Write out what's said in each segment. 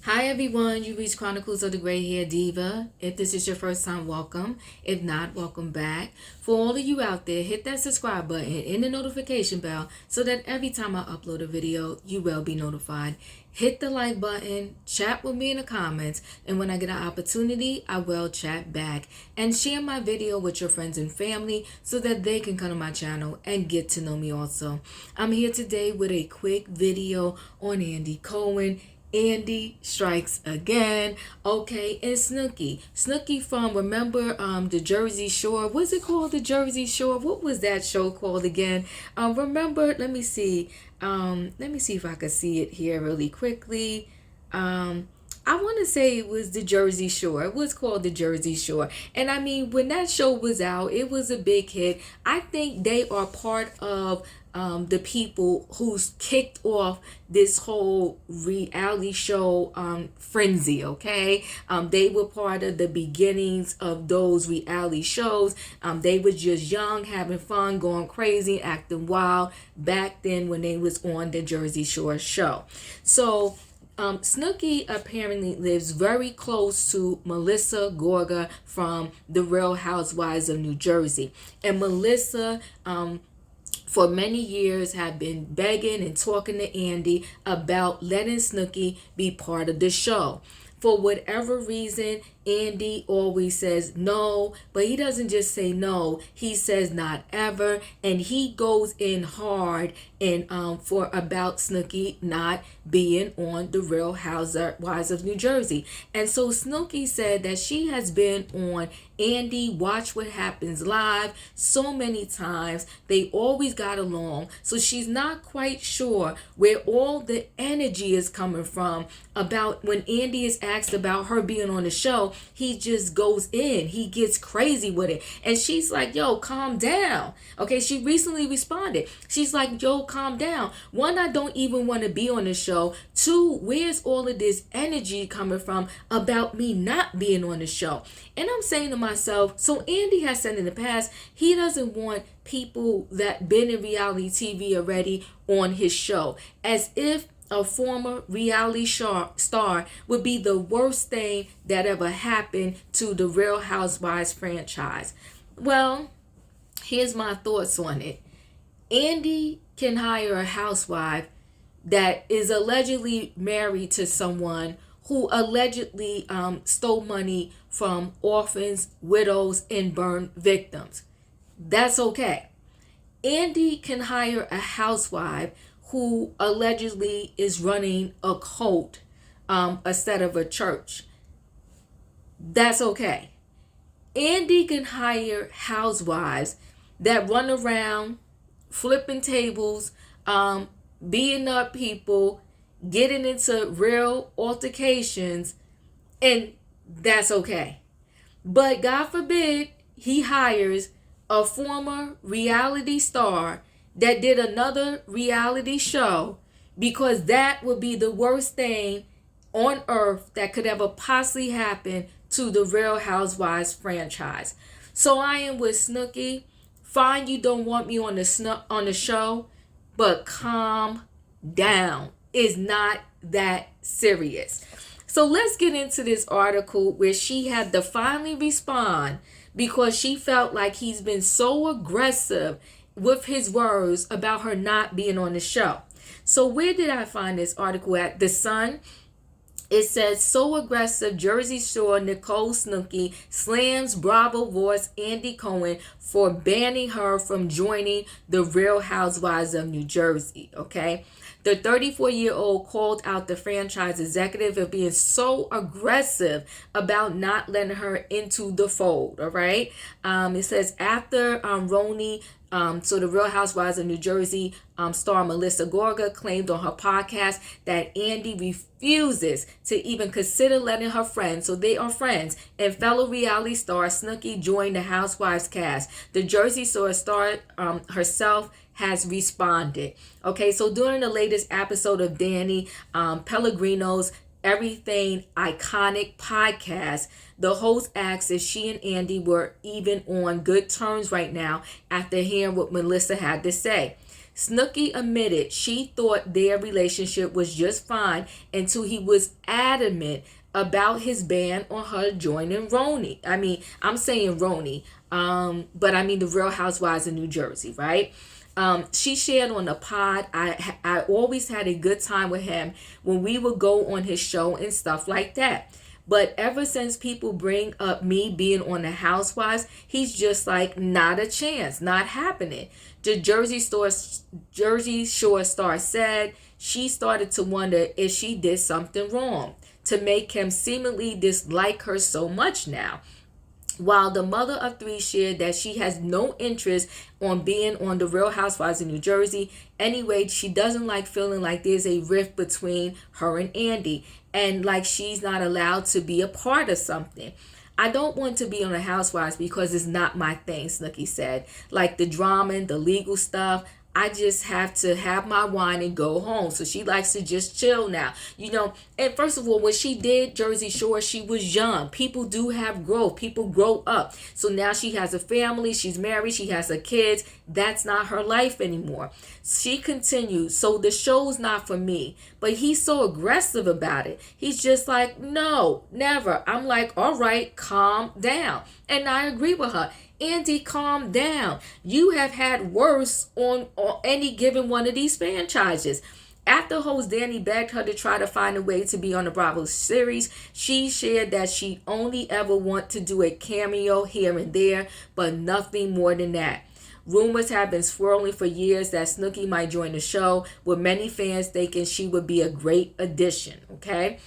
Hi everyone, you reached Chronicles of the Gray Hair Diva. If this is your first time, welcome. If not, welcome back. For all of you out there, hit that subscribe button and the notification bell so that every time I upload a video, you will be notified. Hit the like button, chat with me in the comments, and when I get an opportunity, I will chat back. And share my video with your friends and family so that they can come to my channel and get to know me also. I'm here today with a quick video on Andy Cohen. Andy strikes again. Okay, and Snooki from, remember the Jersey Shore? What's it called, the Jersey Shore? What was that show called again? Remember, let me see. Let me see if I can see it here really quickly. I want to say it was the Jersey Shore. It was called the Jersey Shore. And I mean, when that show was out, it was a big hit. I think they are part of the people who's kicked off this whole reality show frenzy, okay? They were part of the beginnings of those reality shows. They were just young, having fun, going crazy, acting wild back then when they was on the Jersey Shore show. So Snooki apparently lives very close to Melissa Gorga from The Real Housewives of New Jersey. And Melissa, for many years, have been begging and talking to Andy about letting Snooki be part of the show. For whatever reason, Andy always says no, but he doesn't just say no. He says not ever, and he goes in hard and for about Snooki not being on The Real Housewives of New Jersey. And so Snooki said that she has been on Andy Watch What Happens Live so many times. They always got along, so she's not quite sure where all the energy is coming from about when Andy is asked about her being on the show. He just goes in. He gets crazy with it. And she's like, yo, calm down. Okay, she recently responded. She's like, yo, calm down. One, I don't even want to be on the show. Two, where's all of this energy coming from about me not being on the show? And I'm saying to myself, so Andy has said in the past, he doesn't want people that been in reality TV already on his show. As if a former reality star would be the worst thing that ever happened to the Real Housewives franchise. Well, here's my thoughts on it. Andy can hire a housewife that is allegedly married to someone who allegedly stole money from orphans, widows, and burn victims. That's okay. Andy can hire a housewife who allegedly is running a cult instead of a church. That's okay. Andy can hire housewives that run around flipping tables, beating up people, getting into real altercations, and that's okay. But God forbid he hires a former reality star that did another reality show, because that would be the worst thing on earth that could ever possibly happen to the Real Housewives franchise. So I am with Snooki. Fine, you don't want me on the show, but calm down. It's not that serious. So let's get into this article where she had to finally respond because she felt like he's been so aggressive with his words about her not being on the show. So where did I find this article at? The Sun. It says, so aggressive, Jersey Shore Nicole Snooki slams Bravo boss Andy Cohen for banning her from joining the Real Housewives of New Jersey. Okay. The 34-year-old called out the franchise executive for being so aggressive about not letting her into the fold. All right. It says after RHONJ, so the Real Housewives of New Jersey star Melissa Gorga claimed on her podcast that Andy refuses to even consider letting her friends, so they are friends, and fellow reality star Snooki join the Housewives cast. The Jersey Shore star herself has responded. Okay, so during the latest episode of Danny Pellegrino's Everything Iconic podcast, the host asked if she and Andy were even on good terms right now after hearing what Melissa had to say. Snooki admitted she thought their relationship was just fine until he was adamant about his ban on her joining RHONJ. I mean, I'm saying RHONJ, but I mean the Real Housewives of New Jersey, right? She shared on the pod, I always had a good time with him when we would go on his show and stuff like that. But ever since people bring up me being on the Housewives, he's just like, not a chance, not happening. The Jersey Shore star said she started to wonder if she did something wrong to make him seemingly dislike her so much now. While the mother of three shared that she has no interest on being on the Real Housewives of New Jersey. Anyway, she doesn't like feeling like there's a rift between her and Andy and like she's not allowed to be a part of something. I don't want to be on the Housewives because it's not my thing, Snooki said. Like the drama and the legal stuff, I just have to have my wine and go home. So she likes to just chill now. You know, and first of all, when she did Jersey Shore, she was young. People do have growth. People grow up. So now she has a family. She's married. She has her kids. That's not her life anymore. She continues. So the show's not for me. But he's so aggressive about it. He's just like, no, never. I'm like, all right, calm down. And I agree with her. Andy, calm down. You have had worse on any given one of these franchises. After host Danny begged her to try to find a way to be on the Bravo series, she shared that she only ever want to do a cameo here and there, but nothing more than that. Rumors have been swirling for years that Snooki might join the show, with many fans thinking she would be a great addition, okay?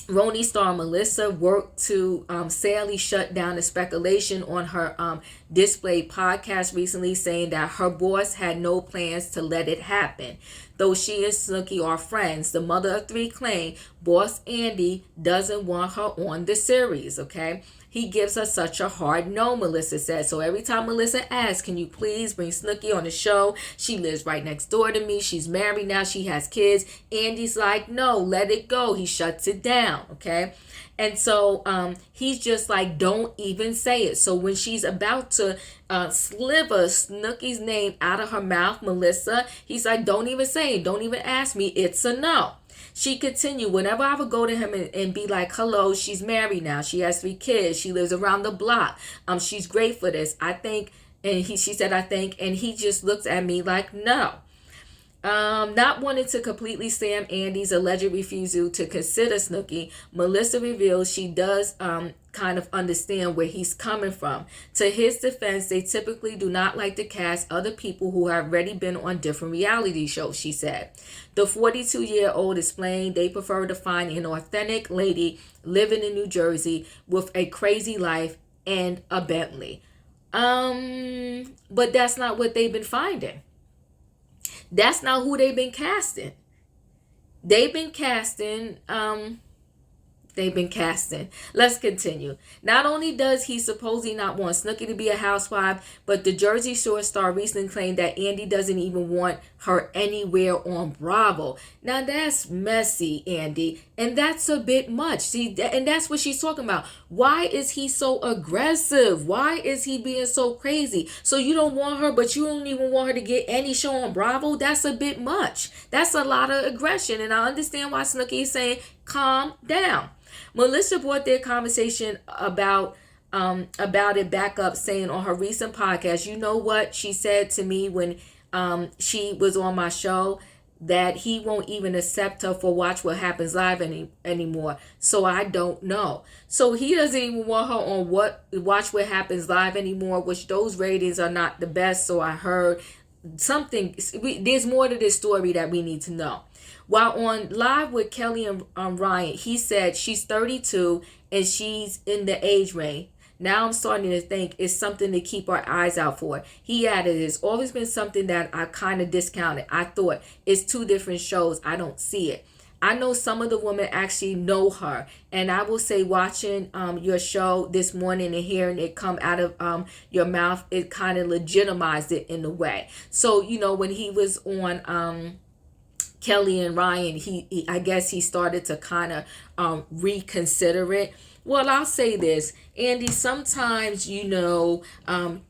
RHONJ star Melissa worked to sadly shut down the speculation on her Display podcast recently, saying that her boss had no plans to let it happen. Though she and Snooki are friends, the mother of three claimed boss Andy doesn't want her on the series, okay? He gives her such a hard no, Melissa said. So every time Melissa asks, can you please bring Snooki on the show? She lives right next door to me. She's married now. She has kids. Andy's like, no, let it go. He shuts it down, okay? And so he's just like, don't even say it. So when she's about to sliver Snooki's name out of her mouth, Melissa, he's like, don't even say it. Don't even ask me. It's a no. She continued, whenever I would go to him and be like, hello, she's married now. She has 3 kids. She lives around the block. She's great for this. I think, and she said, I think, and he just looks at me like, no. Not wanting to completely slam Andy's alleged refusal to consider Snooki, Melissa reveals she does kind of understand where he's coming from. To his defense, they typically do not like to cast other people who have already been on different reality shows, she said. The 42-year-old explained they prefer to find an authentic lady living in New Jersey with a crazy life and a Bentley. But that's not what they've been finding. That's not who they've been casting. They've been casting. Let's continue. Not only does he supposedly not want Snooki to be a housewife, but the Jersey Shore star recently claimed that Andy doesn't even want her anywhere on Bravo. Now that's messy, Andy, and that's a bit much. See, and that's what she's talking about. Why is he so aggressive? Why is he being so crazy? So you don't want her, but you don't even want her to get any show on Bravo? That's a bit much. That's a lot of aggression, and I understand why Snooki is saying, calm down. Melissa brought their conversation about it back up, saying on her recent podcast, you know what she said to me when she was on my show, that he won't even accept her for Watch What Happens Live anymore. So I don't know. So he doesn't even want her on Watch What Happens Live anymore, which those ratings are not the best. So I heard something. There's more to this story that we need to know. While on Live with Kelly and Ryan, he said she's 32 and she's in the age range. Now I'm starting to think it's something to keep our eyes out for. He added, it's always been something that I kind of discounted. I thought it's 2 different shows. I don't see it. I know some of the women actually know her. And I will say, watching your show this morning and hearing it come out of your mouth, it kind of legitimized it in a way. So, you know, when he was on Kelly and Ryan, he I guess he started to kind of reconsider it. Well, I'll say this, Andy, sometimes, not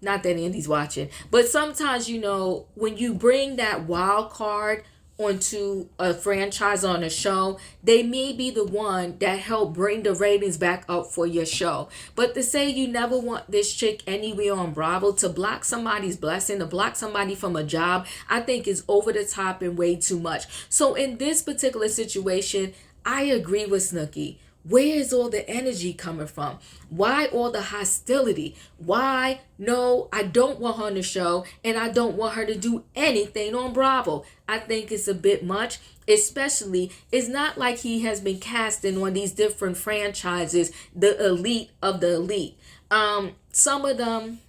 that Andy's watching, but sometimes, when you bring that wild card onto a franchise on a show, they may be the one that help bring the ratings back up for your show. But to say you never want this chick anywhere on Bravo, to block somebody's blessing, to block somebody from a job, I think is over the top and way too much. So in this particular situation, I agree with Snooki. Where is all the energy coming from? Why all the hostility? Why? No, I don't want her on the show, and I don't want her to do anything on Bravo. I think it's a bit much, especially it's not like he has been casting on these different franchises, the elite of the elite. Some of them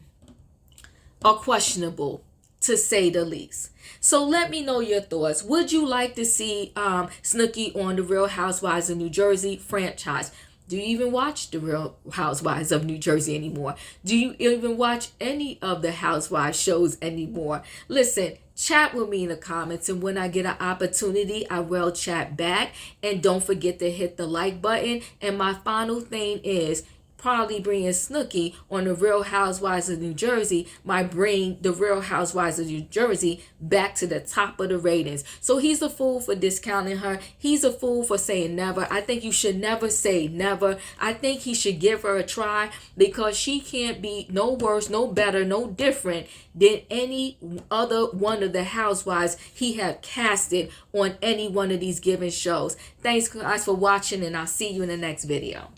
are questionable, to say the least. So let me know your thoughts. Would you like to see Snooki on the Real Housewives of New Jersey franchise? Do you even watch the Real Housewives of New Jersey anymore? Do you even watch any of the Housewives shows anymore? Listen, chat with me in the comments, and when I get an opportunity, I will chat back. And don't forget to hit the like button. And my final thing is, probably bringing Snooki on the Real Housewives of New Jersey might bring the Real Housewives of New Jersey back to the top of the ratings. So he's a fool for discounting her. He's a fool for saying never. I think you should never say never. I think he should give her a try, because she can't be no worse, no better, no different than any other one of the housewives he have casted on any one of these given shows. Thanks guys for watching, and I'll see you in the next video.